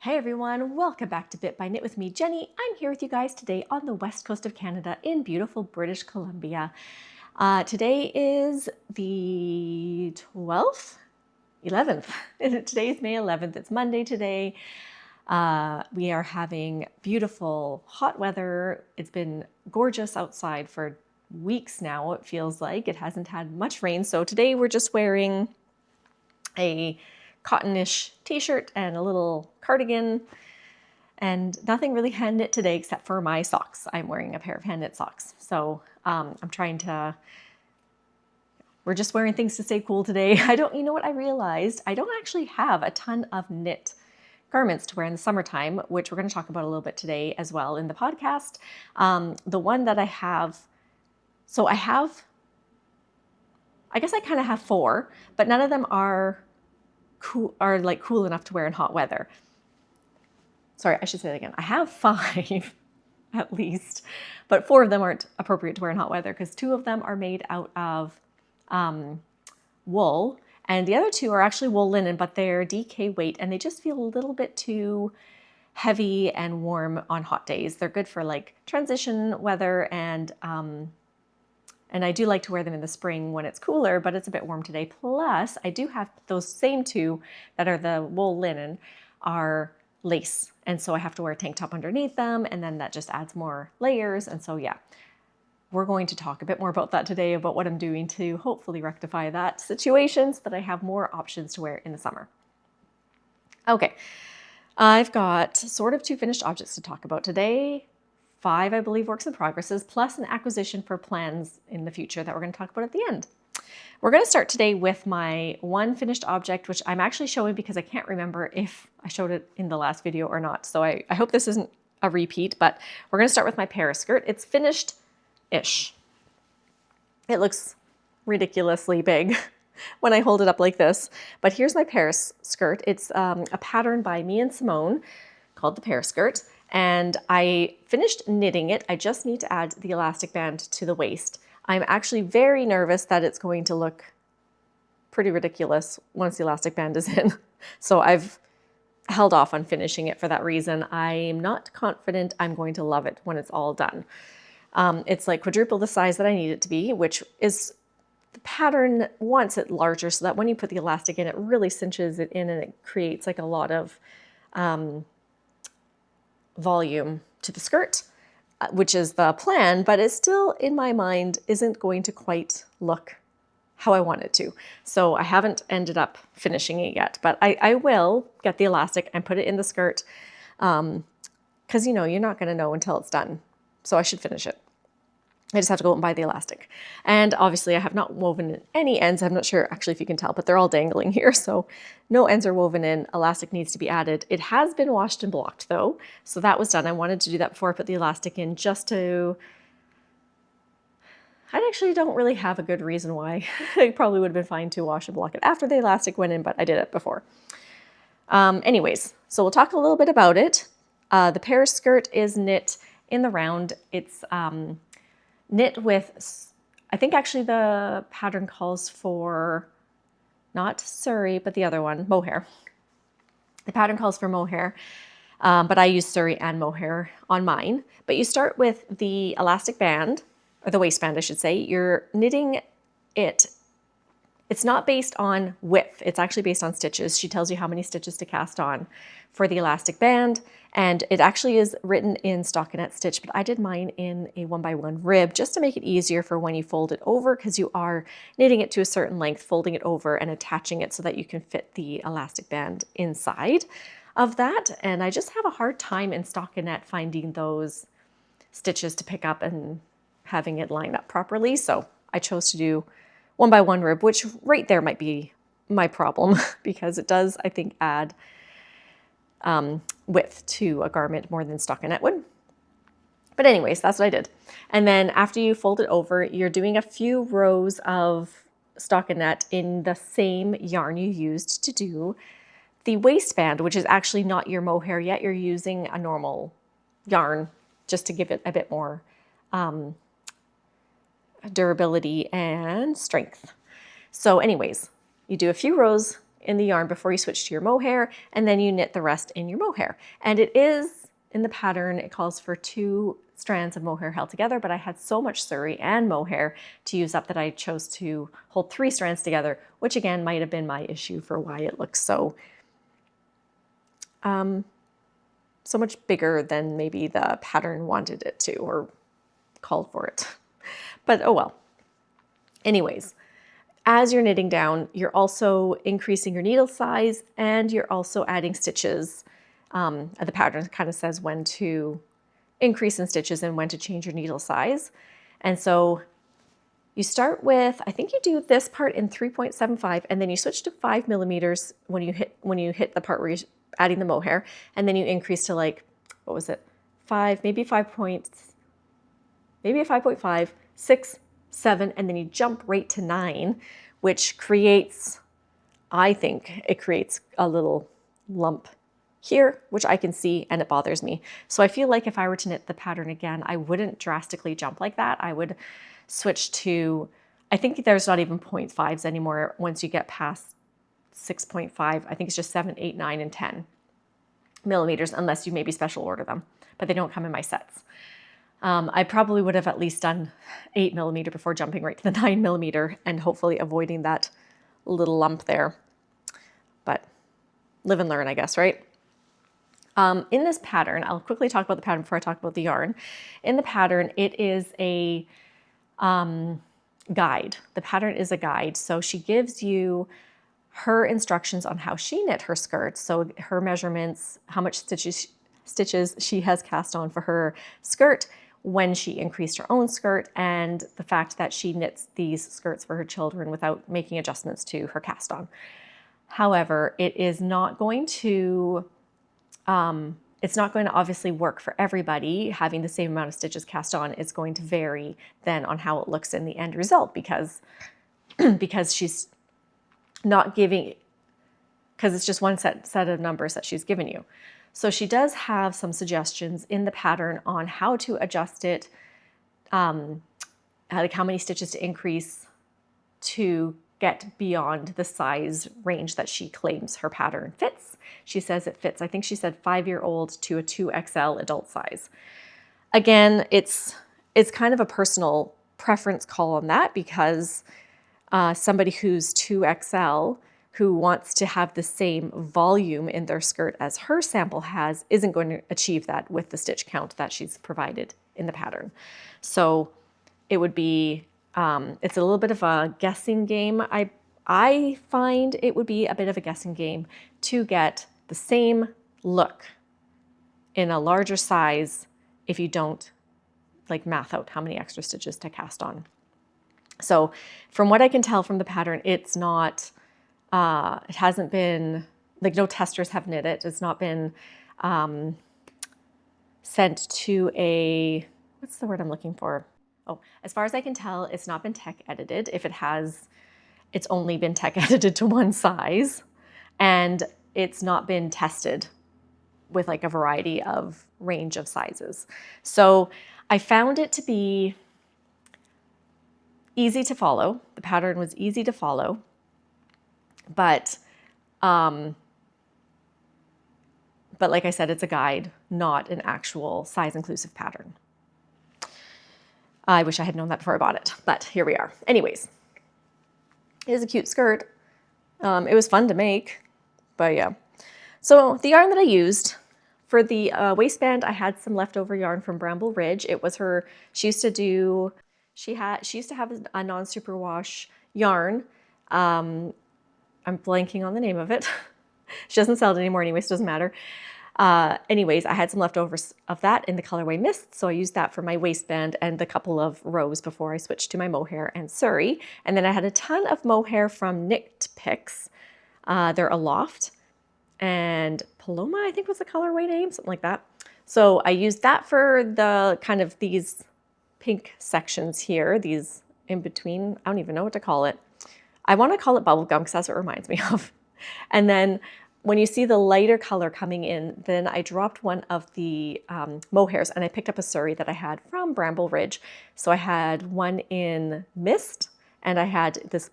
Hey everyone, welcome back to Bit by Knit with me, Jenny. I'm here with you guys today on the west coast of Canada in beautiful British Columbia. Today is the 12th? 11th. Today is May 11th. It's Monday today. We are having beautiful hot weather. It's been gorgeous outside for weeks now, it feels like. It hasn't had much rain. So today we're just wearing a cottonish t-shirt and a little cardigan and nothing really hand knit today except for my socks. I'm wearing a pair of hand knit socks. So we're just wearing things to stay cool today. You know what I realized? I don't actually have a ton of knit garments to wear in the summertime, which we're going to talk about a little bit today as well in the podcast. The one that I have, I guess I kind of have four, but none of them are cool enough to wear in hot weather. Sorry, I should say that again. I have five at least, but four of them aren't appropriate to wear in hot weather because two of them are made out of wool and the other two are actually wool linen, but they're DK weight and they just feel a little bit too heavy and warm on hot days. They're good for like transition weather and I do like to wear them in the spring when it's cooler, but it's a bit warm today. Plus, I do have those same two that are the wool linen are lace. And so I have to wear a tank top underneath them. And then that just adds more layers. And so, yeah, we're going to talk a bit more about that today, about what I'm doing to hopefully rectify that situation so that I have more options to wear in the summer. Okay, I've got sort of two finished objects to talk about today. 5, I believe, works in progresses, plus an acquisition for plans in the future that we're going to talk about at the end. We're going to start today with my one finished object, which I'm actually showing because I can't remember if I showed it in the last video or not. So I hope this isn't a repeat, but we're going to start with my Paris skirt. It's finished-ish. It looks ridiculously big when I hold it up like this, but here's my Paris skirt. It's a pattern by me and Simone called the Paris skirt. And I finished knitting it. I just need to add the elastic band to the waist. I'm actually very nervous that it's going to look pretty ridiculous once the elastic band is in. So I've held off on finishing it for that reason. I'm not confident I'm going to love it when it's all done. It's like quadruple the size that I need it to be, which is the pattern wants it larger so that when you put the elastic in, it really cinches it in and it creates like a lot of volume to the skirt, which is the plan, but it still, in my mind, isn't going to quite look how I want it to. So I haven't ended up finishing it yet, but I will get the elastic and put it in the skirt because, you know, you're not going to know until it's done. So I should finish it. I just have to go and buy the elastic. And obviously I have not woven in any ends. I'm not sure actually if you can tell, but they're all dangling here. So no ends are woven in. Elastic needs to be added. It has been washed and blocked though. So that was done. I wanted to do that before I put the elastic in just to, I actually don't really have a good reason why. It probably would have been fine to wash and block it after the elastic went in, but I did it before. Anyways, so we'll talk a little bit about it. The Paris skirt is knit in the round. It's knit with, I think actually the pattern calls for, not Surrey, but the other one, mohair. The pattern calls for mohair, but I use Surrey and mohair on mine. But you start with the elastic band, or the waistband, I should say. You're knitting it. It's not based on width. It's actually based on stitches. She tells you how many stitches to cast on for the elastic band. And it actually is written in stockinette stitch, but I did mine in a 1x1 rib just to make it easier for when you fold it over, because you are knitting it to a certain length, folding it over and attaching it so that you can fit the elastic band inside of that. And I just have a hard time in stockinette finding those stitches to pick up and having it line up properly. So I chose to do 1x1 rib, which right there might be my problem because it does, I think, add width to a garment more than stockinette would. But anyways, that's what I did. And then after you fold it over, you're doing a few rows of stockinette in the same yarn you used to do the waistband, which is actually not your mohair yet. You're using a normal yarn just to give it a bit more durability and strength. So anyways, you do a few rows in the yarn before you switch to your mohair, and then you knit the rest in your mohair. And it is, in the pattern, it calls for 2 strands of mohair held together, but I had so much suri and mohair to use up that I chose to hold 3 strands together, which again might have been my issue for why it looks so so much bigger than maybe the pattern wanted it to or called for it. But oh well. Anyways, as you're knitting down, you're also increasing your needle size and you're also adding stitches. The pattern kind of says when to increase in stitches and when to change your needle size. And so you start with, I think you do this part in 3.75 and then you switch to 5 millimeters when you hit the part where you're adding the mohair, and then you increase to like, what was it? 5, maybe 5 points, maybe a 5.5, 6, 7, and then you jump right to 9, which creates, I think it creates a little lump here, which I can see and it bothers me. So I feel like if I were to knit the pattern again, I wouldn't drastically jump like that. I would switch to, I think there's not even 0.5s anymore once you get past 6.5. I think it's just 7, 8, 9, and 10 millimeters, unless you maybe special order them, but they don't come in my sets. I probably would have at least done 8 millimeter before jumping right to the 9 millimeter and hopefully avoiding that little lump there. But live and learn, I guess, right? In this pattern, I'll quickly talk about the pattern before I talk about the yarn. In the pattern, it is a guide. The pattern is a guide. So she gives you her instructions on how she knit her skirt. So her measurements, how much stitches she has cast on for her skirt, when she increased her own skirt, and the fact that she knits these skirts for her children without making adjustments to her cast on. However, it is not going to obviously work for everybody. Having the same amount of stitches cast on is going to vary then on how it looks in the end result, because she's not giving, because it's just one set of numbers that she's given you. So she does have some suggestions in the pattern on how to adjust it, like how many stitches to increase to get beyond the size range that she claims her pattern fits. She says it fits, I think she said 5-year-old to a 2XL adult size. Again, it's kind of a personal preference call on that, because somebody who's 2XL who wants to have the same volume in their skirt as her sample has isn't going to achieve that with the stitch count that she's provided in the pattern. So it would be, it's a little bit of a guessing game. I find it would be a bit of a guessing game to get the same look in a larger size if you don't like math out how many extra stitches to cast on. So from what I can tell from the pattern, it's not, it hasn't been, like no testers have knit it. It's not been sent to a, what's the word I'm looking for? Oh, as far as I can tell, it's not been tech edited. If it has, it's only been tech edited to one size, and it's not been tested with like a variety of range of sizes. So I found it to be easy to follow. The pattern was easy to follow, but like I said, it's a guide, not an actual size inclusive pattern. I wish I had known that before I bought it, but here we are. Anyways, it is a cute skirt. It was fun to make, but yeah. So the yarn that I used for the waistband, I had some leftover yarn from Bramble Ridge. It was her, she used to have a non-superwash yarn. I'm blanking on the name of it. She doesn't sell it anymore anyway, so it doesn't matter. Anyways, I had some leftovers of that in the colorway Mist, so I used that for my waistband and a couple of rows before I switched to my mohair and suri. And then I had a ton of mohair from Knit Picks. They're Aloft, and Paloma, I think was the colorway name, something like that. So I used that for the kind of these pink sections here, these in between, I don't even know what to call it. I want to call it bubblegum because that's what it reminds me of. And then when you see the lighter color coming in, then I dropped one of the mohairs and I picked up a suri that I had from Bramble Ridge. So I had one in Mist and I had this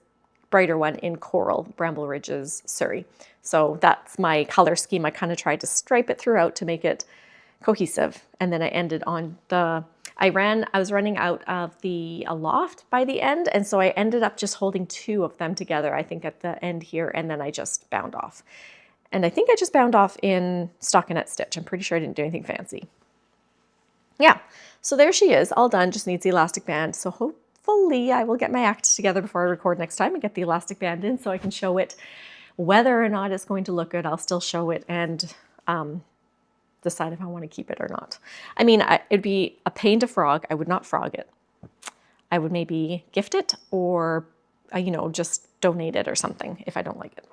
brighter one in Coral, Bramble Ridges, Surrey. So that's my color scheme. I kind of tried to stripe it throughout to make it cohesive. And then I ended on I was running out of the Aloft by the end. And so I ended up just holding 2 of them together, I think at the end here. And then I just bound off. And I think I just bound off in stockinette stitch. I'm pretty sure I didn't do anything fancy. Yeah, so there she is, all done, just needs the elastic band. So hopefully I will get my act together before I record next time and get the elastic band in so I can show it. Whether or not it's going to look good, I'll still show it and decide if I want to keep it or not. I mean, it'd be a pain to frog. I would not frog it. I would maybe gift it or, you know, just donate it or something if I don't like it.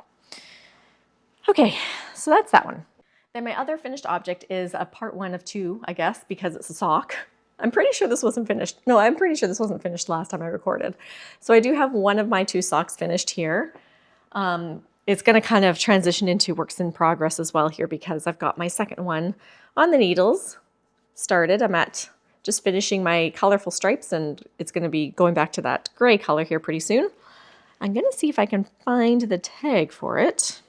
Okay, so that's that one. Then my other finished object is a part 1 of 2, I guess, because it's a sock. I'm pretty sure this wasn't finished. No, I'm pretty sure this wasn't finished last time I recorded. So I do have one of my 2 socks finished here. It's going to kind of transition into works in progress as well here because I've got my second one on the needles started. I'm at just finishing my colorful stripes and it's going to be going back to that gray color here pretty soon. I'm going to see if I can find the tag for it.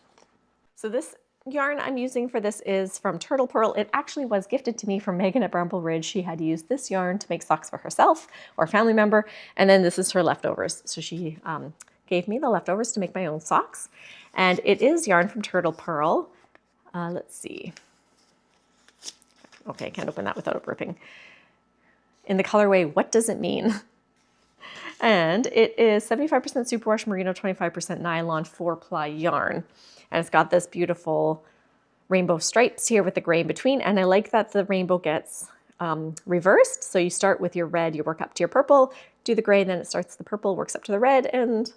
So this yarn I'm using for this is from Turtle Pearl. It actually was gifted to me from Megan at Bramble Ridge. She had used this yarn to make socks for herself or a family member. And then this is her leftovers. So she gave me the leftovers to make my own socks. And it is yarn from Turtle Pearl. Let's see. Okay, I can't open that without it ripping. In the colorway, What Does It Mean? And it is 75% superwash merino, 25% nylon 4-ply yarn. And it's got this beautiful rainbow stripes here with the gray in between. And I like that the rainbow gets reversed. So you start with your red, you work up to your purple, do the gray, then it starts the purple, works up to the red, and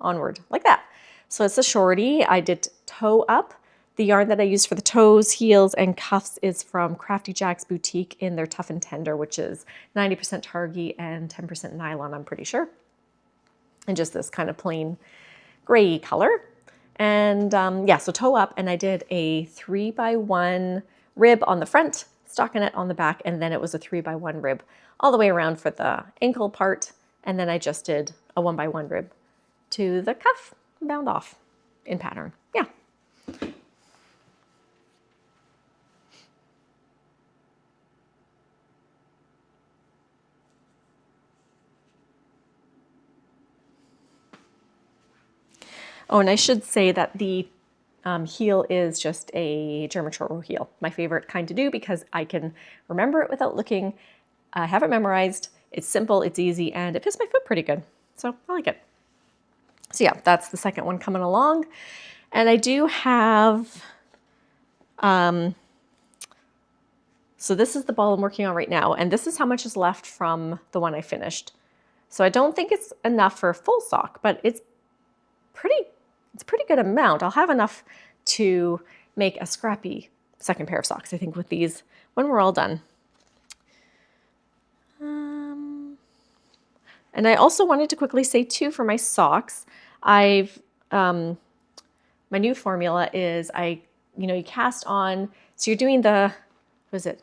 onward like that. So it's a shorty. I did toe up. The yarn that I used for the toes, heels, and cuffs is from Crafty Jack's Boutique in their Tough and Tender, which is 90% Targhee and 10% nylon, I'm pretty sure. And just this kind of plain gray color. And yeah, so toe up, and I did a 3x1 rib on the front, stockinette on the back, and then it was a 3x1 rib all the way around for the ankle part. And then I just did a 1x1 rib to the cuff, bound off in pattern. Yeah. Oh, and I should say that the heel is just a German short row heel. My favorite kind to do because I can remember it without looking. I have it memorized. It's simple, it's easy, and it fits my foot pretty good. So I like it. So yeah, that's the second one coming along. And I do have, so this is the ball I'm working on right now, and this is how much is left from the one I finished. So I don't think it's enough for a full sock, but it's a pretty good amount. I'll have enough to make a scrappy second pair of socks, I think, with these when we're all done. And I also wanted to quickly say too, for my socks, my new formula is you cast on, so you're doing the, what is it?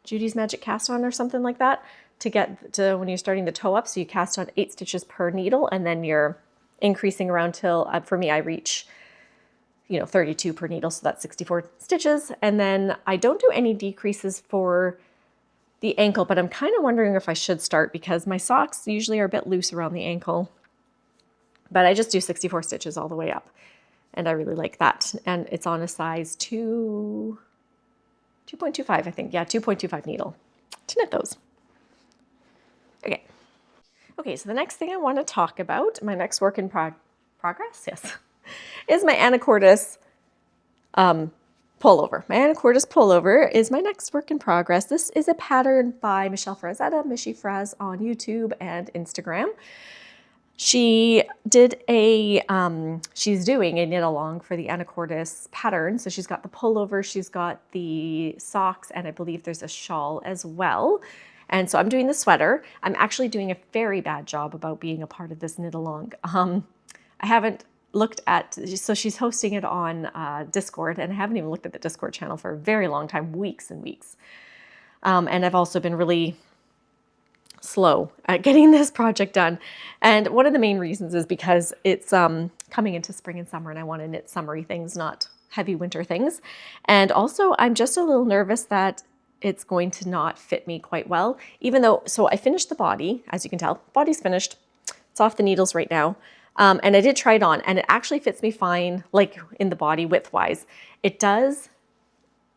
Judy's Magic Cast On or something like that to get to when you're starting the toe up. So you cast on 8 stitches per needle, and then you're increasing around till, for me, I reach, 32 per needle. So that's 64 stitches. And then I don't do any decreases for the ankle, but I'm kind of wondering if I should start because my socks usually are a bit loose around the ankle, but I just do 64 stitches all the way up. And I really like that. And it's on a size 2.25, I think. Yeah, 2.25 needle to knit those. Okay. Okay, so the next thing I want to talk about, my next work in progress, yes, is my Anacortes Pullover. My Anacortes Pullover is my next work in progress. This is a pattern by Michelle Frazetta, Mishy Fraz on YouTube and Instagram. She did she's doing a knit along for the Anacortes pattern. So she's got the pullover, she's got the socks, and I believe there's a shawl as well. And so I'm doing the sweater. I'm actually doing a very bad job about being a part of this knit along. I haven't looked at, so she's hosting it on Discord, and I haven't even looked at the Discord channel for a very long time, weeks and weeks. And I've also been really slow at getting this project done. And one of the main reasons is because it's coming into spring and summer and I want to knit summery things, not heavy winter things. And also I'm just a little nervous that it's going to not fit me quite well, even though, so I finished the body, as you can tell, body's finished. It's off the needles right now. And I did try it on and it actually fits me fine, like in the body width wise. It does,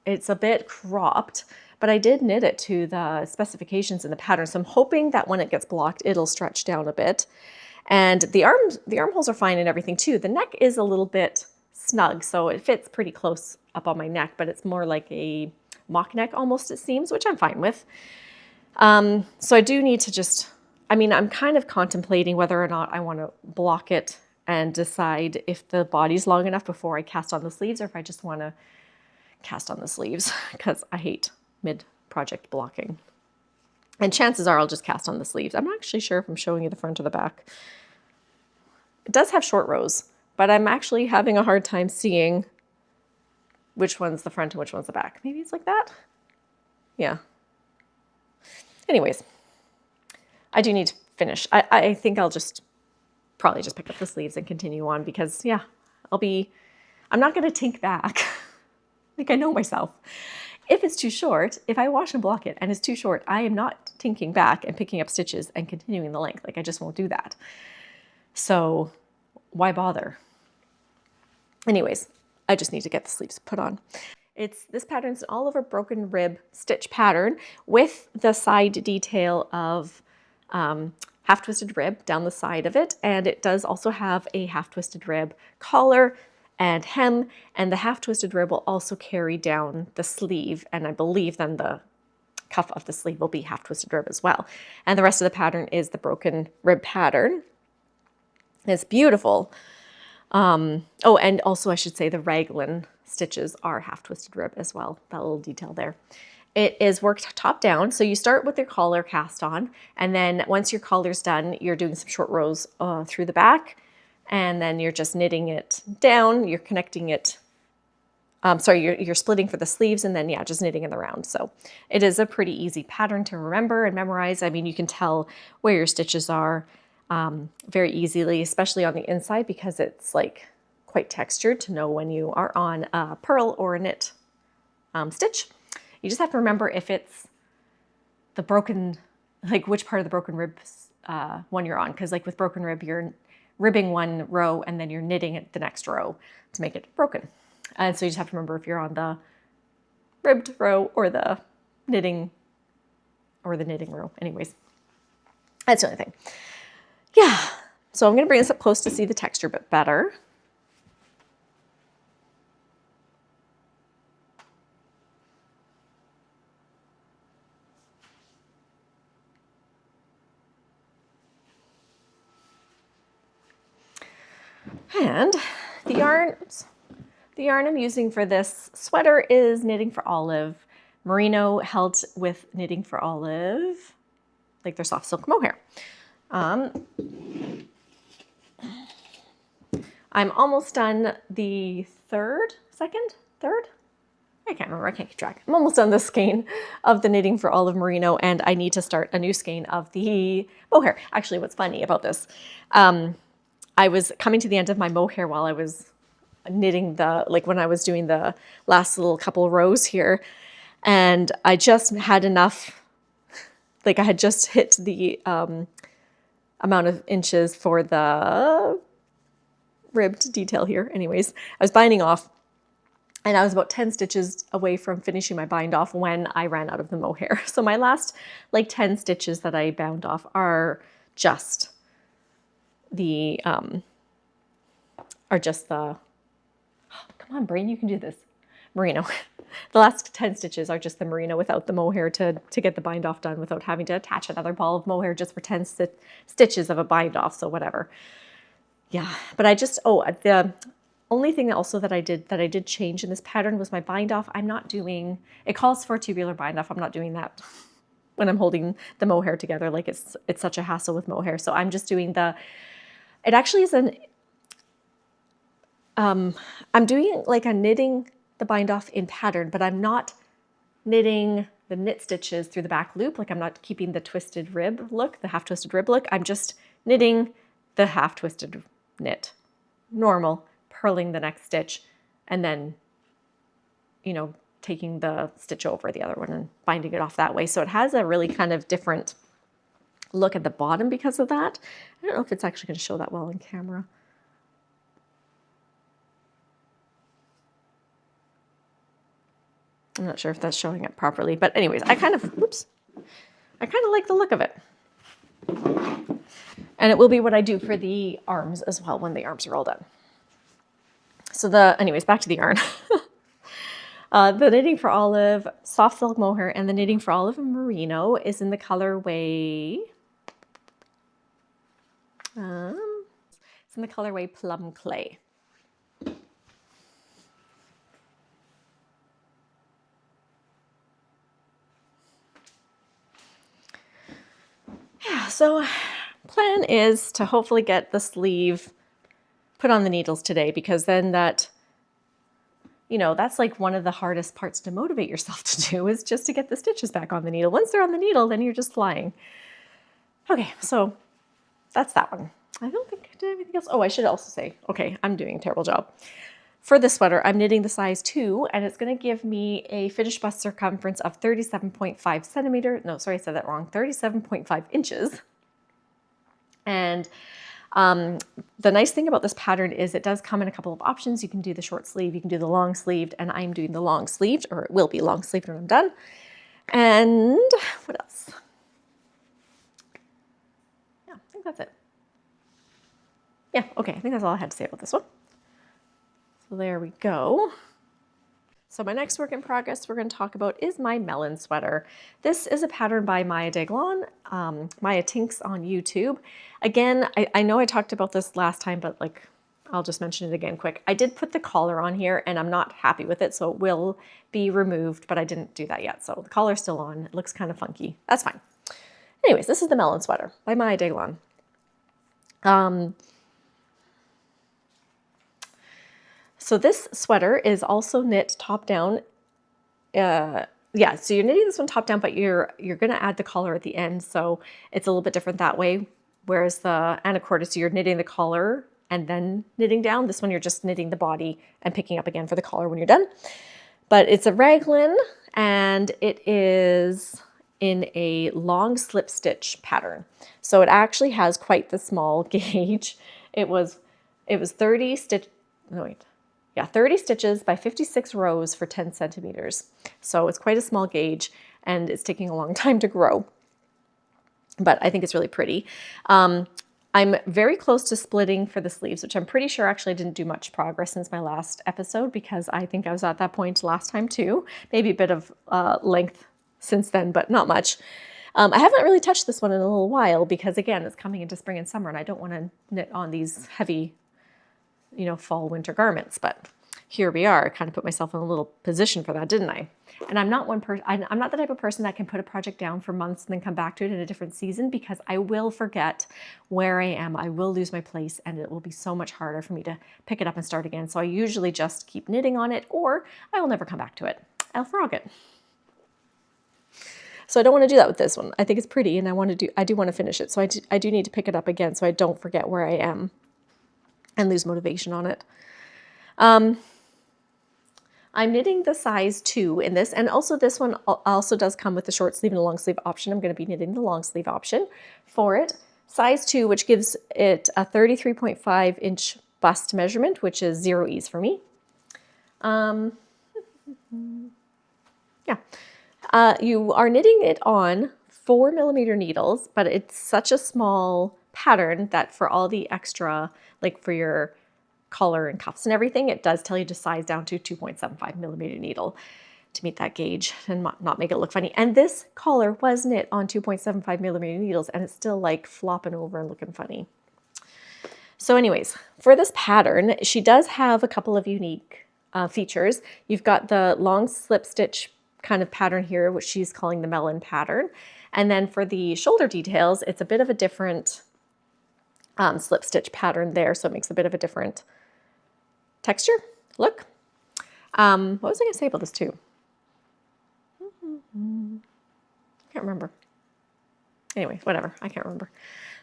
it's a bit cropped, but I did knit it to the specifications in the pattern. So I'm hoping that when it gets blocked, it'll stretch down a bit. And the armholes are fine and everything too. The neck is a little bit snug, so it fits pretty close up on my neck, but it's more like a mock neck almost, it seems, which I'm fine with. So I do need to just, I mean, I'm kind of contemplating whether or not I want to block it and decide if the body's long enough before I cast on the sleeves, or if I just want to cast on the sleeves, because I hate mid-project blocking. And chances are I'll just cast on the sleeves. I'm not actually sure if I'm showing you the front or the back. It does have short rows, but I'm actually having a hard time seeing which one's the front and which one's the back. Maybe it's like that? Yeah. Anyways, I do need to finish. I think I'll just probably just pick up the sleeves and continue on because, yeah, I'm not going to tink back. Like, I know myself. If it's too short, if I wash and block it and it's too short, I am not tinking back and picking up stitches and continuing the length. Like, I just won't do that. So why bother? Anyways, I just need to get the sleeves put on. This pattern's an all over broken rib stitch pattern with the side detail of half twisted rib down the side of it. And it does also have a half twisted rib collar and hem, and the half twisted rib will also carry down the sleeve, and I believe then the cuff of the sleeve will be half twisted rib as well. And the rest of the pattern is the broken rib pattern. It's beautiful. Oh, and also I should say the raglan stitches are half twisted rib as well, that little detail there. It is worked top down, so you start with your collar cast on, and then once your collar's done, you're doing some short rows through the back, and then you're just knitting it down, you're connecting it, you're splitting for the sleeves, and then, yeah, just knitting in the round. So it is a pretty easy pattern to remember and memorize. I mean, you can tell where your stitches are very easily, especially on the inside, because it's like quite textured to know when you are on a purl or a knit stitch. You just have to remember if it's the broken, like which part of the broken ribs one you're on. Because like with broken rib, you're ribbing one row and then you're knitting it the next row to make it broken. And so you just have to remember if you're on the ribbed row or the knitting row. Anyways, that's the only thing. Yeah, so I'm going to bring this up close to see the texture a bit better. And the yarn I'm using for this sweater is Knitting for Olive merino held with Knitting for Olive, like their soft silk mohair. I'm almost done the third. I can't remember, I can't keep track. I'm almost done this skein of the Knitting for Olive merino, and I need to start a new skein of the mohair. Actually, what's funny about this, I was coming to the end of my mohair while I was knitting when I was doing the last little couple rows here, and I just had enough, like I had just hit the amount of inches for the ribbed detail here. Anyways, I was binding off, and I was about 10 stitches away from finishing my bind off when I ran out of the mohair. So my last like 10 stitches that I bound off are just the, come on brain, you can do this, merino. The last 10 stitches are just the merino without the mohair to get the bind off done without having to attach another ball of mohair just for 10 stitches of a bind off, so whatever. Yeah, but I just, the only thing also that I did change in this pattern was my bind off. I'm not doing, it calls for a tubular bind off. I'm not doing that when I'm holding the mohair together. Like it's such a hassle with mohair. So I'm just doing it actually is I'm doing like a knitting the bind off in pattern, but I'm not knitting the knit stitches through the back loop. Like I'm not keeping the twisted rib look, the half twisted rib look. I'm just knitting the half twisted knit, normal, purling the next stitch, and then, you know, taking the stitch over the other one and binding it off that way. So it has a really kind of different look at the bottom because of that. I don't know if it's actually going to show that well on camera. I'm not sure if that's showing it properly, but anyways, I kind of like the look of it. And it will be what I do for the arms as well when the arms are all done. So anyways, back to the yarn. The Knitting for Olive Soft Silk Mohair and the Knitting for Olive Merino is in the colorway, it's in the colorway Plum Clay. Yeah, so plan is to hopefully get the sleeve put on the needles today, because then that, you know, that's like one of the hardest parts to motivate yourself to do, is just to get the stitches back on the needle. Once they're on the needle, then you're just flying. Okay, so that's that one. I don't think I did anything else. Oh, I should also say, okay, I'm doing a terrible job. For this sweater, I'm knitting the size 2, and it's going to give me a finished bust circumference of 37.5 centimeters. No, sorry, I said that wrong. 37.5 inches. And the nice thing about this pattern is it does come in a couple of options. You can do the short sleeve, you can do the long sleeved, and I'm doing the long sleeved, or it will be long sleeved when I'm done. And what else? Yeah, I think that's it. Yeah, okay, I think that's all I had to say about this one. So there we go. So my next work in progress we're going to talk about is my Melon Sweater. This is a pattern by Maya Daglon, Maya Tinks on YouTube. Again, I know I talked about this last time, but like, I'll just mention it again quick. I did put the collar on here and I'm not happy with it, so it will be removed, but I didn't do that yet. So the collar's still on. It looks kind of funky. That's fine. Anyways, this is the Melon Sweater by Maya Daglon. So this sweater is also knit top down. Yeah, so you're knitting this one top down, but you're going to add the collar at the end, so it's a little bit different that way. Whereas the Anacortes, you're knitting the collar and then knitting down. This one you're just knitting the body and picking up again for the collar when you're done. But it's a raglan, and it is in a long slip stitch pattern. So it actually has quite the small gauge. It was 30 stitch. No, wait. Yeah, 30 stitches by 56 rows for 10 centimeters. So it's quite a small gauge, and it's taking a long time to grow. But I think it's really pretty. I'm very close to splitting for the sleeves, which I'm pretty sure actually didn't do much progress since my last episode, because I think I was at that point last time too. Maybe a bit of length since then, but not much. I haven't really touched this one in a little while because, again, it's coming into spring and summer, and I don't want to knit on these heavy, you know, fall winter garments. But here we are. I kind of put myself in a little position for that, didn't I? And I'm not I'm not the type of person that can put a project down for months and then come back to it in a different season, because I will forget where I am. I will lose my place, and it will be so much harder for me to pick it up and start again. So I usually just keep knitting on it, or I will never come back to it. I'll frog it. So I don't want to do that with this one. I think it's pretty, and I do want to finish it. So I do need to pick it up again so I don't forget where I am and lose motivation on it. I'm knitting the size 2 in this, and also this one also does come with the short sleeve and a long sleeve option. I'm going to be knitting the long sleeve option for it. Size 2, which gives it a 33.5 inch bust measurement, which is 0 ease for me. You are knitting it on 4mm needles, but it's such a small pattern that for all the extra, like for your collar and cuffs and everything, it does tell you to size down to 2.75mm needle to meet that gauge and not make it look funny. And this collar was knit on 2.75mm needles, and it's still like flopping over and looking funny. So anyways, for this pattern, she does have a couple of unique features. You've got the long slip stitch kind of pattern here, which she's calling the melon pattern. And then for the shoulder details, it's a bit of a different slip stitch pattern there. So it makes a bit of a different texture, look. What was I gonna say about this too? I can't remember. Anyway, whatever, I can't remember.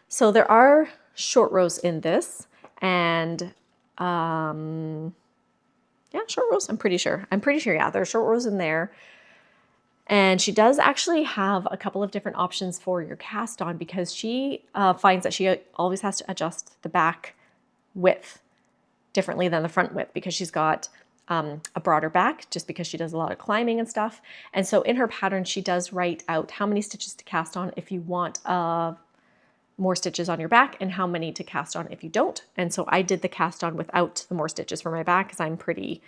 So there are short rows in this, and yeah, short rows, I'm pretty sure, yeah, there are short rows in there. And she does actually have a couple of different options for your cast on, because she finds that she always has to adjust the back width differently than the front width, because she's got a broader back, just because she does a lot of climbing and stuff. And so in her pattern, she does write out how many stitches to cast on if you want more stitches on your back, and how many to cast on if you don't. And so I did the cast on without the more stitches for my back, because I'm pretty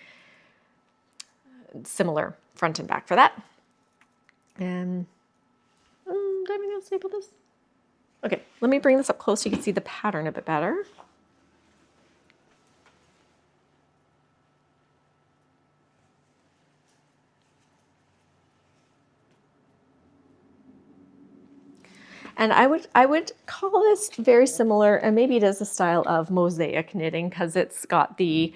similar front and back for that. And do I have anything else to say about this? Okay, let me bring this up close so you can see the pattern a bit better. And I would call this very similar, and maybe it is a style of mosaic knitting, because it's got the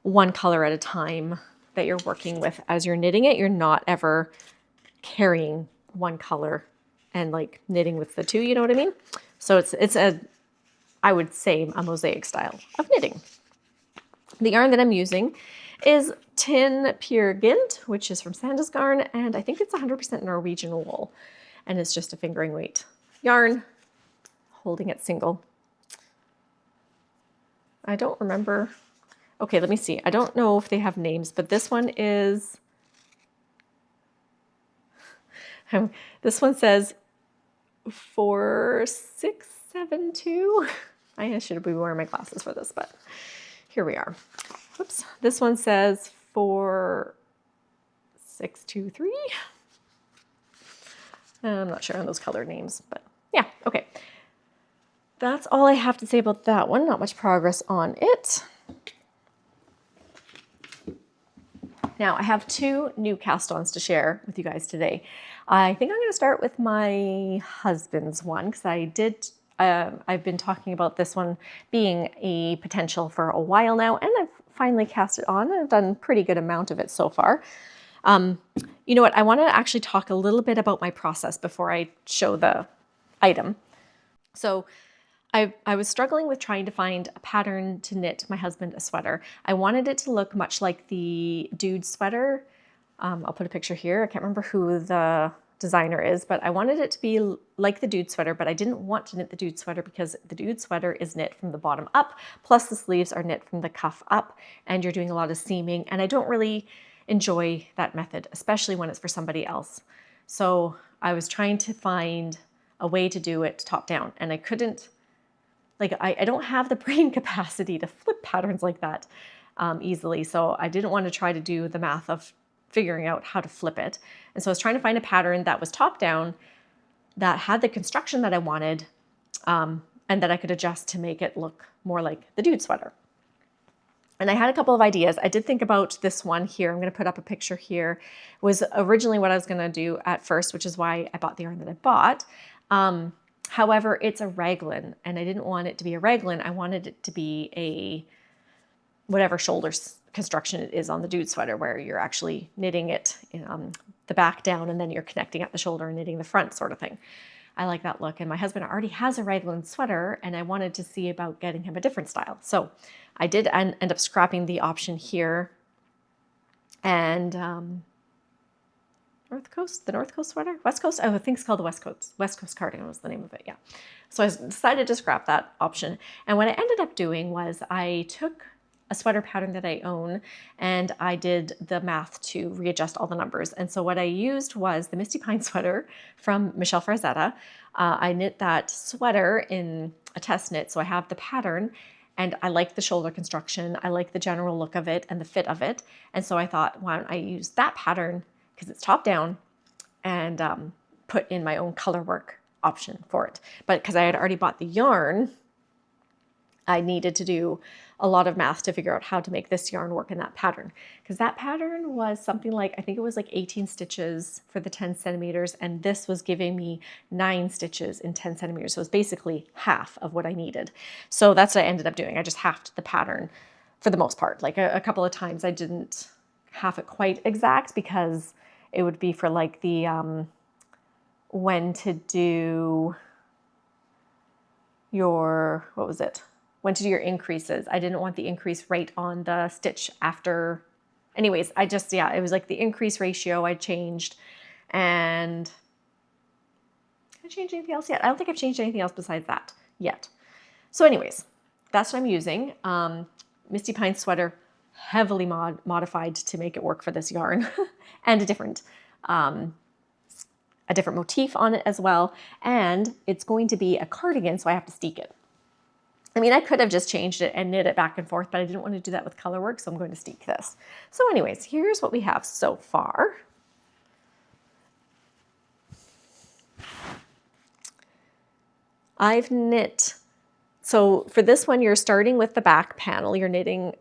one color at a time that you're working with as you're knitting it. You're not ever carrying one color and like knitting with the two, you know what I mean? So it's I would say a mosaic style of knitting. The yarn that I'm using is Tin Pure Gint, which is from Sandus Garn, and I think it's 100% Norwegian wool, and it's just a fingering weight yarn, holding it single. I don't remember. Okay, let me see. I don't know if they have names, but this one is, this one says 4672. I should be wearing my glasses for this, but here we are. Whoops. This one says 4623. I'm not sure on those color names, but yeah, okay. That's all I have to say about that one. Not much progress on it. Now, I have two new cast-ons to share with you guys today. I think I'm going to start with my husband's one, because I've been talking about this one being a potential for a while now, and I've finally cast it on. I've done a pretty good amount of it so far. You know what? I want to actually talk a little bit about my process before I show the item. So I was struggling with trying to find a pattern to knit my husband a sweater. I wanted it to look much like the dude sweater. I'll put a picture here. I can't remember who the designer is, but I wanted it to be like the dude sweater, but I didn't want to knit the dude sweater because the dude sweater is knit from the bottom up, plus the sleeves are knit from the cuff up, and you're doing a lot of seaming, and I don't really enjoy that method, especially when it's for somebody else. So I was trying to find a way to do it top down, and I couldn't, like, I don't have the brain capacity to flip patterns like that easily. So I didn't want to try to do the math of figuring out how to flip it. And so I was trying to find a pattern that was top down, that had the construction that I wanted, and that I could adjust to make it look more like the dude sweater. And I had a couple of ideas. I did think about this one here. I'm going to put up a picture here. It was originally what I was going to do at first, which is why I bought the yarn that I bought. However, it's a raglan, and I didn't want it to be a raglan. I wanted it to be a whatever shoulder construction it is on the dude sweater, where you're actually knitting it the back down, and then you're connecting at the shoulder and knitting the front, sort of thing. I like that look, and my husband already has a raglan sweater, and I wanted to see about getting him a different style. So I did end up scrapping the option here, and the North Coast sweater? West Coast? Oh, I think it's called the West Coast cardigan was the name of it, yeah. So I decided to scrap that option. And what I ended up doing was I took a sweater pattern that I own, and I did the math to readjust all the numbers. And so what I used was the Misty Pine sweater from Michelle Frazetta. I knit that sweater in a test knit, so I have the pattern, and I like the shoulder construction. I like the general look of it and the fit of it. And so I thought, why don't I use that pattern, because it's top down, and put in my own color work option for it. But because I had already bought the yarn, I needed to do a lot of math to figure out how to make this yarn work in that pattern. Because that pattern was something like, I think it was like 18 stitches for the 10 centimeters, and this was giving me 9 stitches in 10 centimeters. So it was basically half of what I needed. So that's what I ended up doing. I just halved the pattern for the most part. Like a couple of times I didn't half it quite exact, because it would be for like the when to do your, what was it? When to do your increases. I didn't want the increase right on the stitch after. Anyways, I just, yeah, it was like the increase ratio I changed. And did I change anything else yet? I don't think I've changed anything else besides that yet. So anyways, that's what I'm using. Misty Pine sweater, heavily modified to make it work for this yarn, and a different motif on it as well. And it's going to be a cardigan, so I have to steek it. I mean, I could have just changed it and knit it back and forth, but I didn't want to do that with color work, so I'm going to steek this. So anyways, here's what we have so far. I've knit, so for this one, you're starting with the back panel. You're knitting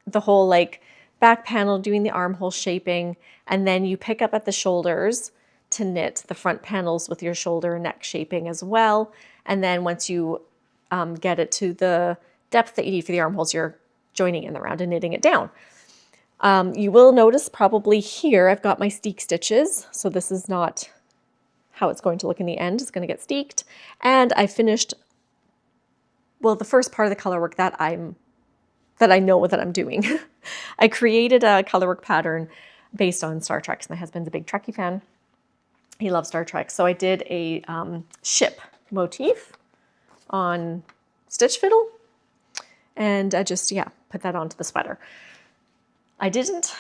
the whole like back panel, doing the armhole shaping, and then you pick up at the shoulders to knit the front panels with your shoulder and neck shaping as well. And then once you get it to the depth that you need for the armholes, you're joining in around and knitting it down. You will notice probably here I've got my steek stitches, so this is not how it's going to look in the end. It's going to get steeked, and I finished, well, the first part of the color work that I know that I'm doing. I created a color work pattern based on Star Trek. My husband's a big Trekkie fan. He loves Star Trek, so I did a ship motif on stitch fiddle, and I just, yeah, put that onto the sweater. I didn't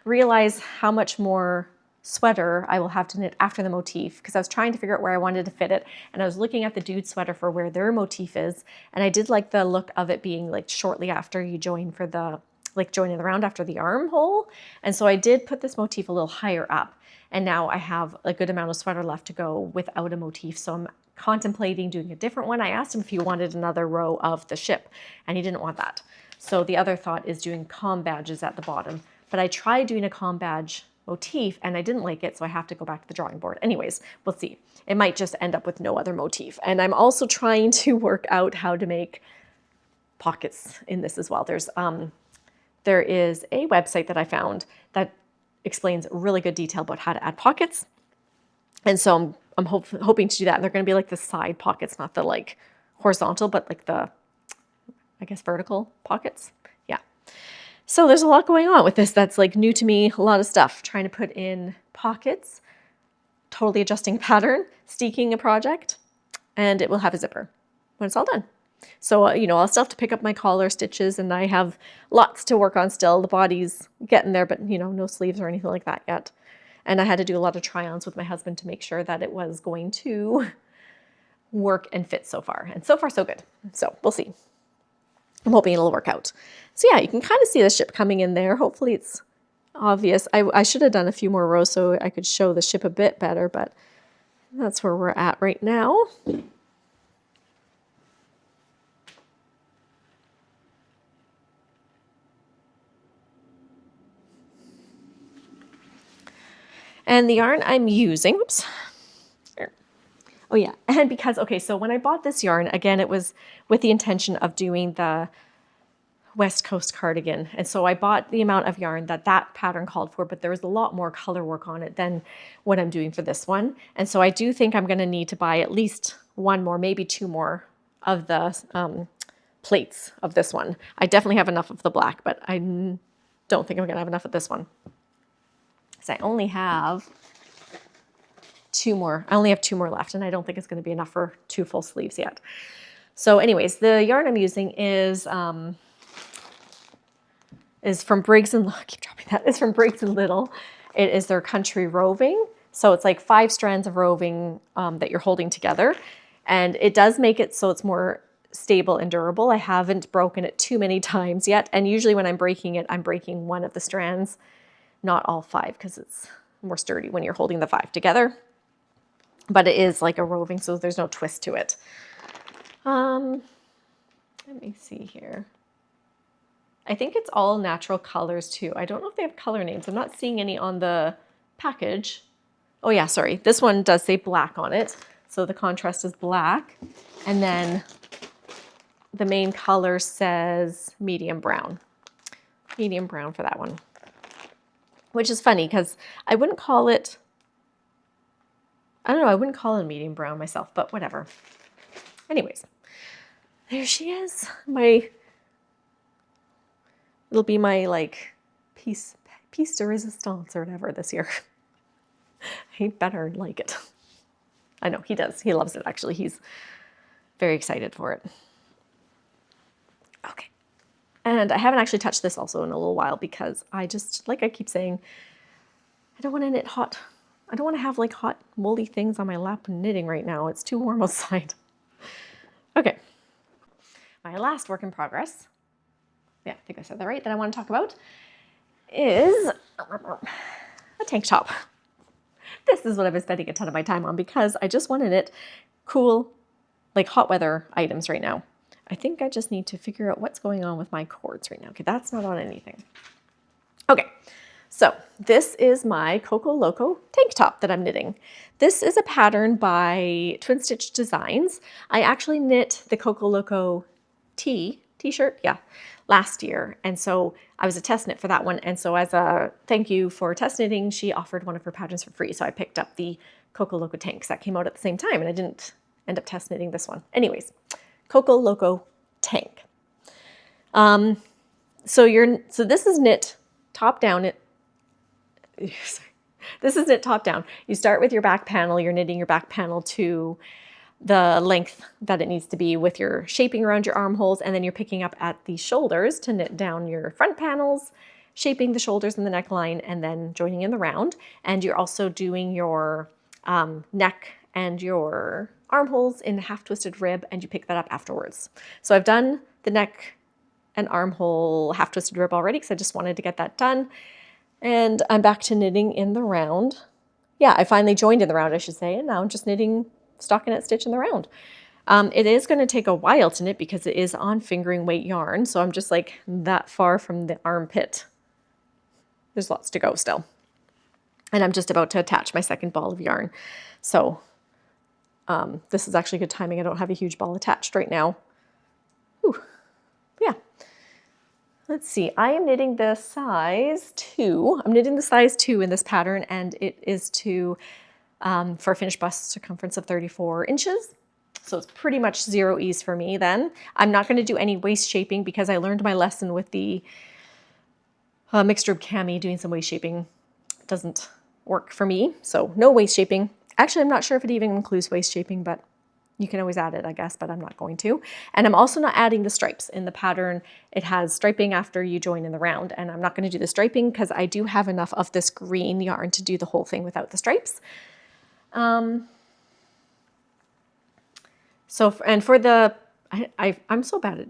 realize how much more sweater I will have to knit after the motif, because I was trying to figure out where I wanted to fit it, and I was looking at the dude sweater for where their motif is, and I did like the look of it being like shortly after you join for the, like joining around after the armhole, and so I did put this motif a little higher up, and now I have a good amount of sweater left to go without a motif, so I'm contemplating doing a different one. I asked him if he wanted another row of the ship, and he didn't want that. So the other thought is doing comm badges at the bottom, but I tried doing a comm badge motif and I didn't like it, so I have to go back to the drawing board. Anyways, we'll see. It might just end up with no other motif. And I'm also trying to work out how to make pockets in this as well. There is a website that I found that explains really good detail about how to add pockets. And so I'm hoping to do that. And they're going to be like the side pockets, not the like horizontal, but like the, I guess, vertical pockets. Yeah. So there's a lot going on with this that's like new to me, a lot of stuff. Trying to put in pockets, totally adjusting pattern, steeking a project, and it will have a zipper when it's all done. So, I'll still have to pick up my collar stitches, and I have lots to work on still. The body's getting there, but, no sleeves or anything like that yet. And I had to do a lot of try-ons with my husband to make sure that it was going to work and fit so far. And so far, so good. So we'll see. I'm hoping it'll work out. So yeah, you can kind of see the ship coming in there. Hopefully it's obvious. I should have done a few more rows so I could show the ship a bit better, but that's where we're at right now. And the yarn I'm using, oops. Oh yeah, and because, okay, so when I bought this yarn, again, it was with the intention of doing the West Coast cardigan. And so I bought the amount of yarn that pattern called for, but there was a lot more color work on it than what I'm doing for this one. And so I do think I'm gonna need to buy at least one more, maybe two more of the plates of this one. I definitely have enough of the black, but I don't think I'm gonna have enough of this one. So I only have two more. I only have two more left, and I don't think it's going to be enough for 2 full sleeves yet. So anyways, the yarn I'm using is from Briggs and I keep dropping that. It's from Briggs and Little. It is their country roving. So it's like 5 strands of roving that you're holding together, and it does make it so it's more stable and durable. I haven't broken it too many times yet, and usually when I'm breaking it, I'm breaking one of the strands, not all 5, because it's more sturdy when you're holding the 5 together. But it is like a roving, so there's no twist to it. Let me see here. I think it's all natural colors too. I don't know if they have color names. I'm not seeing any on the package. Oh yeah, sorry. This one does say black on it. So the contrast is black. And then the main color says medium brown. Medium brown for that one. which is funny because I wouldn't call it, I don't know, I wouldn't call it a medium brown myself, but whatever. Anyways, there she is. It'll be my like piece de resistance or whatever this year. He better like it. I know he does. He loves it actually. He's very excited for it. Okay. And I haven't actually touched this also in a little while because I just, like I keep saying, I don't want to knit hot. I don't want to have like hot woolly things on my lap knitting right now. It's too warm outside. Okay. My last work in progress, yeah, I think I said that right, that I want to talk about is a tank top. This is what I've been spending a ton of my time on because I just want to knit cool, like hot weather items right now. I think I just need to figure out what's going on with my cords right now. Okay, that's not on anything. Okay, so this is my Coco Loco tank top that I'm knitting. This is a pattern by Twin Stitch Designs. I actually knit the Coco Loco t-shirt, yeah, last year. And so I was a test knit for that one. And so as a thank you for test knitting, she offered one of her patterns for free. So I picked up the Coco Loco tanks that came out at the same time and I didn't end up test knitting this one. Anyways, Coco Loco tank. So this is knit top down. This is knit top down. You start with your back panel. You're knitting your back panel to the length that it needs to be with your shaping around your armholes, and then you're picking up at the shoulders to knit down your front panels, shaping the shoulders and the neckline, and then joining in the round. And you're also doing your neck and your armholes in half twisted rib, and you pick that up afterwards. So I've done the neck and armhole half twisted rib already because I just wanted to get that done. And I'm back to knitting in the round. Yeah, I finally joined in the round, I should say, and now I'm just knitting stockinette stitch in the round. It is going to take a while to knit because it is on fingering weight yarn, so I'm just like that far from the armpit. There's lots to go still. And I'm just about to attach my second ball of yarn. So this is actually good timing. I don't have a huge ball attached right now. Whew. Yeah. Let's see, I am knitting the size 2. I'm knitting the size 2 in this pattern, and it is for a finished bust circumference of 34 inches. So it's pretty much zero ease for me then. I'm not going to do any waist shaping because I learned my lesson with the mixed rib cami. Doing some waist shaping doesn't work for me. So no waist shaping. Actually, I'm not sure if it even includes waist shaping, but you can always add it, I guess, but I'm not going to. And I'm also not adding the stripes in the pattern. It has striping after you join in the round, and I'm not going to do the striping because I do have enough of this green yarn to do the whole thing without the stripes. I'm so bad at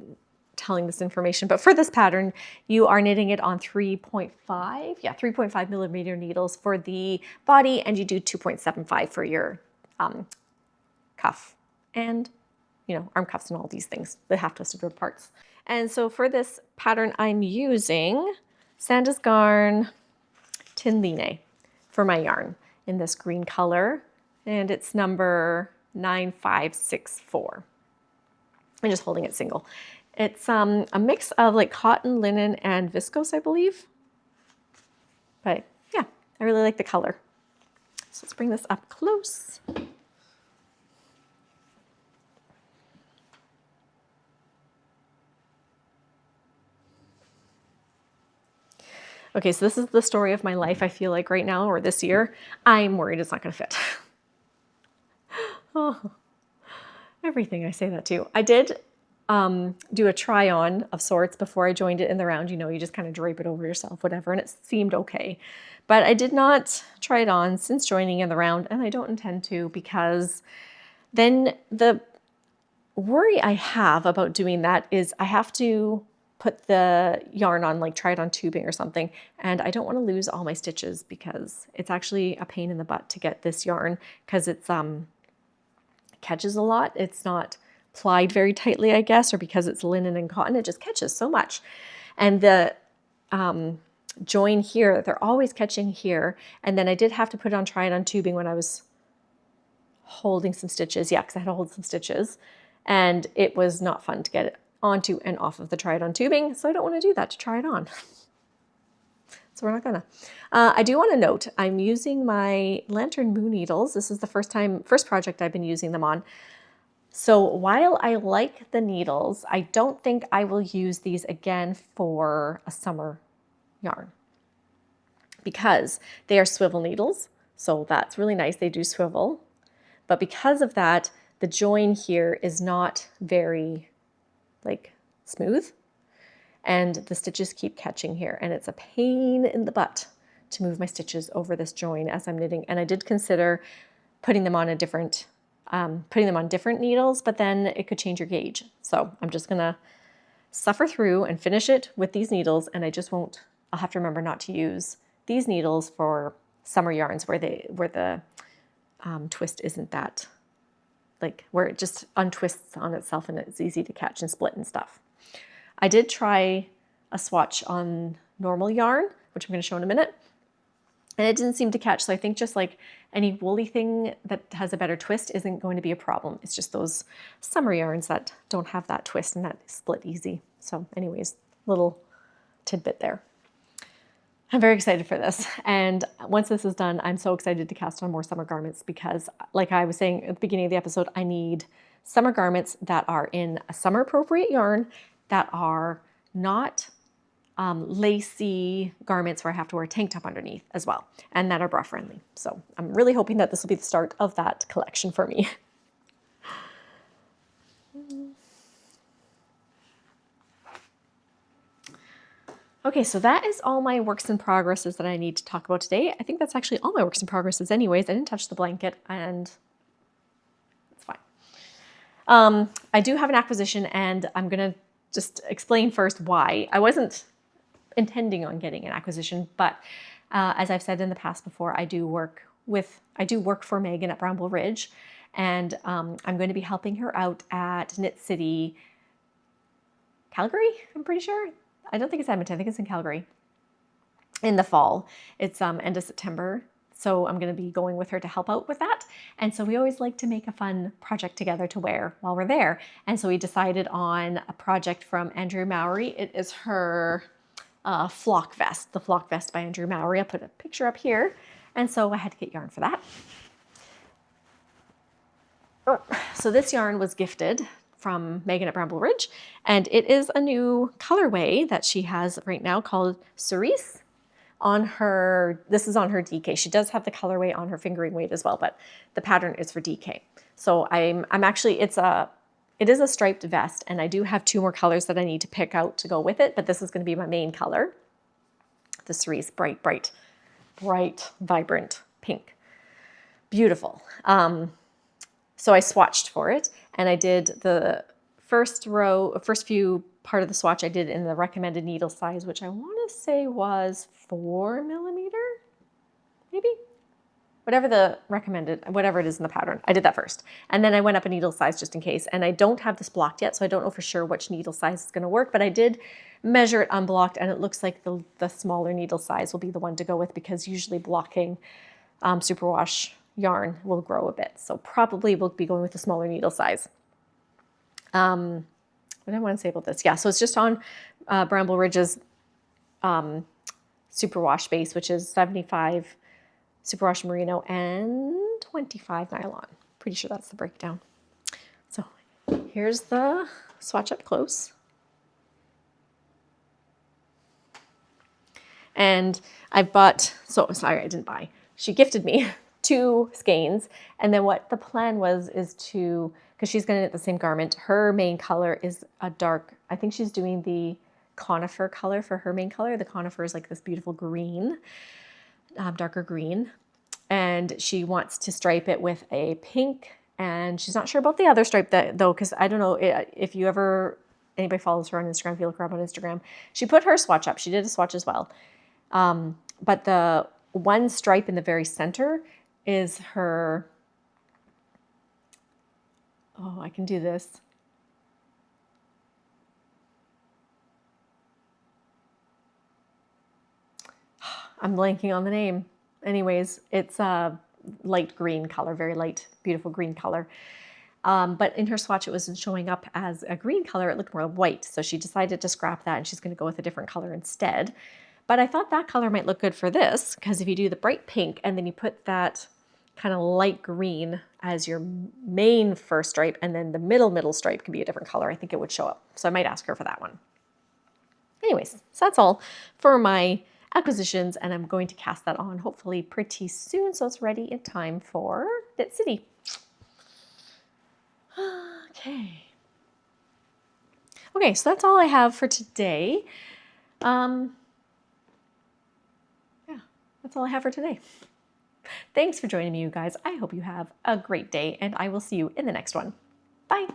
telling this information, but for this pattern, you are knitting it on 3.5 millimeter needles for the body, and you do 2.75 for your cuff and, arm cuffs and all these things, the half twisted rib parts. And so for this pattern, I'm using Sanda's Garn Tinline for my yarn in this green color, and it's number 9564. I'm just holding it single. It's a mix of like cotton, linen, and viscose, I believe. But yeah, I really like the color. So let's bring this up close. Okay, so this is the story of my life, I feel like right now, or this year. I'm worried it's not gonna fit. Oh, everything I say that too. I did do a try on of sorts before I joined it in the round. You just kind of drape it over yourself, whatever, and it seemed okay. But I did not try it on since joining in the round, and I don't intend to, because then the worry I have about doing that is I have to put the yarn on, like try it on tubing or something, and I don't want to lose all my stitches because it's actually a pain in the butt to get this yarn because it's catches a lot. It's not plied very tightly, I guess, or because it's linen and cotton, it just catches so much. And the join here, they're always catching here. And then I did have to put it on, try it on tubing when I was holding some stitches. Yeah, because I had to hold some stitches. And it was not fun to get it onto and off of the try it on tubing. So I don't want to do that to try it on. So so we're not gonna. I do want to note, I'm using my Lantern Moon needles. This is the first project I've been using them on. So while I like the needles, I don't think I will use these again for a summer yarn because they are swivel needles. So that's really nice. They do swivel. But because of that, the join here is not very like smooth. And the stitches keep catching here. And it's a pain in the butt to move my stitches over this join as I'm knitting. And I did consider putting them on different needles, but then it could change your gauge. So I'm just gonna suffer through and finish it with these needles. And I'll have to remember not to use these needles for summer yarns where the twist isn't that, like where it just untwists on itself and it's easy to catch and split and stuff. I did try a swatch on normal yarn, which I'm going to show in a minute, and it didn't seem to catch. So I think just like any woolly thing that has a better twist isn't going to be a problem. It's just those summer yarns that don't have that twist and that split easy. So anyways, little tidbit there. I'm very excited for this. And once this is done, I'm so excited to cast on more summer garments because like I was saying at the beginning of the episode, I need summer garments that are in a summer appropriate yarn, that are not lacy garments where I have to wear a tank top underneath as well, and that are bra friendly. So I'm really hoping that this will be the start of that collection for me. Okay, so that is all my works in progresses that I need to talk about today. I think that's actually all my works in progresses anyways. I didn't touch the blanket and it's fine. I do have an acquisition and I'm gonna just explain first why. I wasn't intending on getting an acquisition, but as I've said in the past before, I do work for Megan at Bramble Ridge, and I'm going to be helping her out at Knit City, Calgary, I'm pretty sure. I don't think it's Edmonton, I think it's in Calgary in the fall. It's end of September. So I'm going to be going with her to help out with that. And so we always like to make a fun project together to wear while we're there. And so we decided on a project from Andrew Mowry. It is her flock vest, the flock vest by Andrew Mowry. I'll put a picture up here. And so I had to get yarn for that. So this yarn was gifted from Megan at Bramble Ridge, and it is a new colorway that she has right now called Cerise. This is on her DK. She does have the colorway on her fingering weight as well, but the pattern is for DK. So I'm actually, it is a striped vest, and I do have 2 more colors that I need to pick out to go with it, but this is going to be my main color. The Cerise, bright, vibrant pink. Beautiful. So I swatched for it, and I did the first few part of the swatch I did in the recommended needle size, which I want to say was 4 millimeter, maybe? Whatever it is in the pattern. I did that first. And then I went up a needle size just in case. And I don't have this blocked yet, so I don't know for sure which needle size is going to work, but I did measure it unblocked, and it looks like the smaller needle size will be the one to go with, because usually blocking superwash yarn will grow a bit. So probably we'll be going with the smaller needle size. What did I want to say about this? Yeah, so it's just on Bramble Ridge's superwash base, which is 75 superwash merino and 25 nylon. Pretty sure that's the breakdown. So here's the swatch up close. And I didn't buy. She gifted me 2 skeins. And then what the plan was is because she's going to knit the same garment, her main color is a dark, I think she's doing the conifer color for her main color. The conifer is like this beautiful green, darker green. And she wants to stripe it with a pink, and she's not sure about the other stripe though, because I don't know if anybody follows her on Instagram, if you look her up on Instagram, she put her swatch up. She did a swatch as well. But the one stripe in the very center is her, I can do this. I'm blanking on the name. Anyways, it's a light green color, very light, beautiful green color. But in her swatch, it wasn't showing up as a green color. It looked more white. So she decided to scrap that, and she's going to go with a different color instead. But I thought that color might look good for this, because if you do the bright pink and then you put that kind of light green as your main first stripe, and then the middle stripe can be a different color, I think it would show up. So I might ask her for that one. Anyways, so that's all for my acquisitions, and I'm going to cast that on hopefully pretty soon so it's ready in time for Knit City. Okay. Okay, so that's all I have for today. Yeah, that's all I have for today. Thanks for joining me, you guys. I hope you have a great day, and I will see you in the next one. Bye.